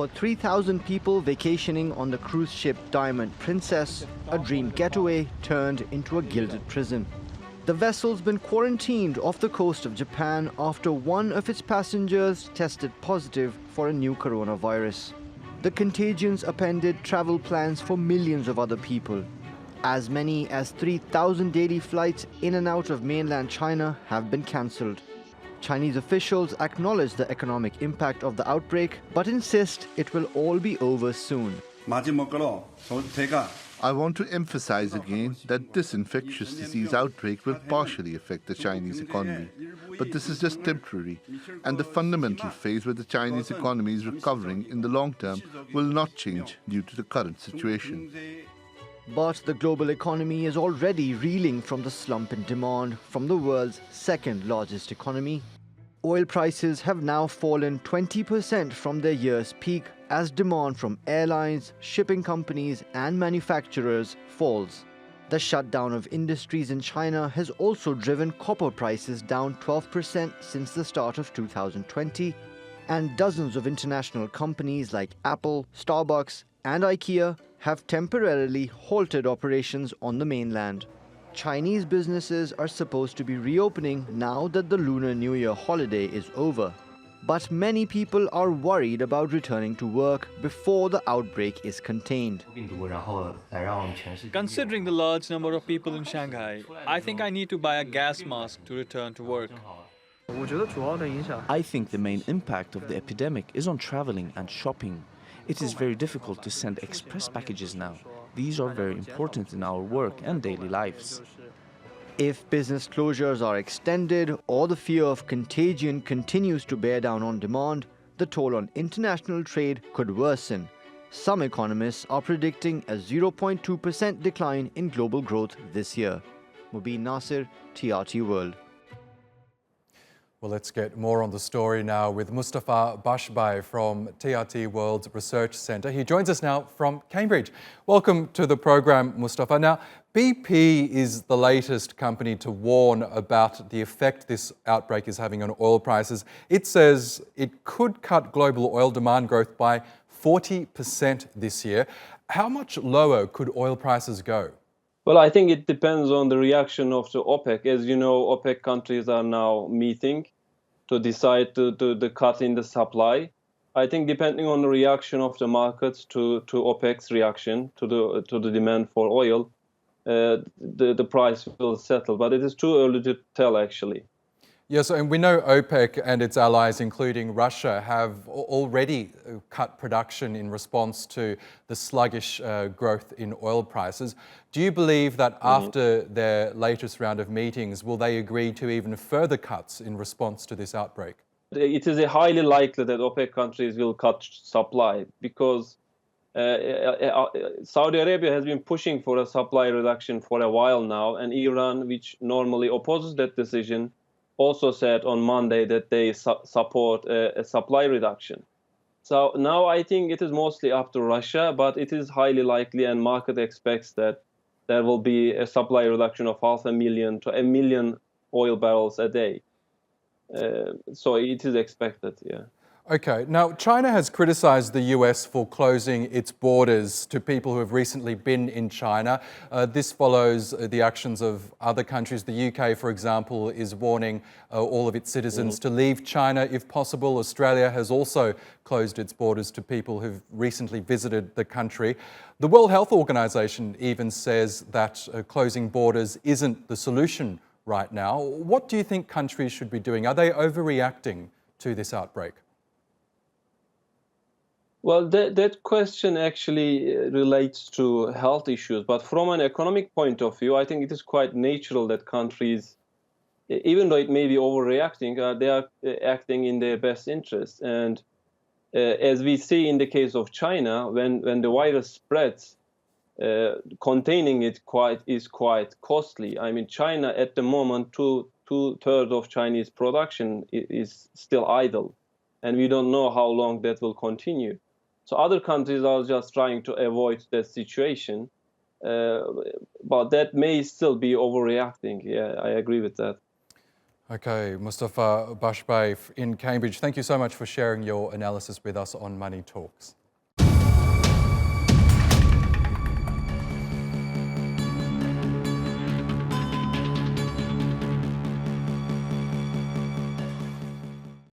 For 3,000 people vacationing on the cruise ship Diamond Princess, a dream getaway turned into a gilded prison. The vessel's been quarantined off the coast of Japan after one of its passengers tested positive for a new coronavirus. The Contagion's appended travel plans for millions of other people. As many as 3,000 daily flights in and out of mainland China have been cancelled. Chinese officials acknowledge the economic impact of the outbreak, but insist it will all be over soon. I want to emphasize again that this infectious disease outbreak will partially affect the Chinese economy. But this is just temporary, and the fundamental phase where the Chinese economy is recovering in the long term will not change due to the current situation. But the global economy is already reeling from the slump in demand from the world's second largest economy. Oil prices have now fallen 20% from their year's peak as demand from airlines, shipping companies and manufacturers falls. The shutdown of industries in China has also driven copper prices down 12% since the start of 2020, and dozens of international companies like Apple, Starbucks and IKEA have temporarily halted operations on the mainland. Chinese businesses are supposed to be reopening now that the Lunar New Year holiday is over. But many people are worried about returning to work before the outbreak is contained. Considering the large number of people in Shanghai, I think I need to buy a gas mask to return to work. I think the main impact of the epidemic is on traveling and shopping. It is very difficult to send express packages now. These are very important in our work and daily lives. If business closures are extended or the fear of contagion continues to bear down on demand, the toll on international trade could worsen. Some economists are predicting a 0.2% decline in global growth this year. Mobin Nasir, TRT World. Well, let's get more on the story now with Mustafa Basbay from TRT World Research Centre. He joins us now from Cambridge. Welcome to the program, Mustafa. Now, BP is the latest company to warn about the effect this outbreak is having on oil prices. It says it could cut global oil demand growth by 40% this year. How much lower could oil prices go? Well, I think it depends on the reaction of the OPEC. As you know, OPEC countries are now meeting to decide to the cut in the supply. I think depending on the reaction of the markets to OPEC's reaction to the demand for oil, the price will settle. But it is too early to tell, actually. Yes, and we know OPEC and its allies, including Russia, have already cut production in response to the sluggish growth in oil prices. Do you believe that after their latest round of meetings, will they agree to even further cuts in response to this outbreak? It is highly likely that OPEC countries will cut supply because Saudi Arabia has been pushing for a supply reduction for a while now, and Iran, which normally opposes that decision, also said on Monday that they support a supply reduction. So now I think it is mostly up to Russia, but it is highly likely and market expects that there will be a supply reduction of 500,000 to 1 million oil barrels a day. So it is expected, yeah. Okay, now China has criticized the US for closing its borders to people who have recently been in China. This follows the actions of other countries. The UK, for example, is warning all of its citizens to leave China if possible. Australia has also closed its borders to people who've recently visited the country. The World Health Organization even says that closing borders isn't the solution right now. What do you think countries should be doing? Are they overreacting to this outbreak? Well, that question actually relates to health issues. But from an economic point of view, I think it is quite natural that countries, even though it may be overreacting, they are acting in their best interest. And as we see in the case of China, when the virus spreads, containing it is quite costly. I mean, China at the moment, two-thirds of Chinese production is still idle. And we don't know how long that will continue. So other countries are just trying to avoid that situation, but that may still be overreacting. Yeah, I agree with that. Okay, Mustafa Basbay in Cambridge, thank you so much for sharing your analysis with us on Money Talks.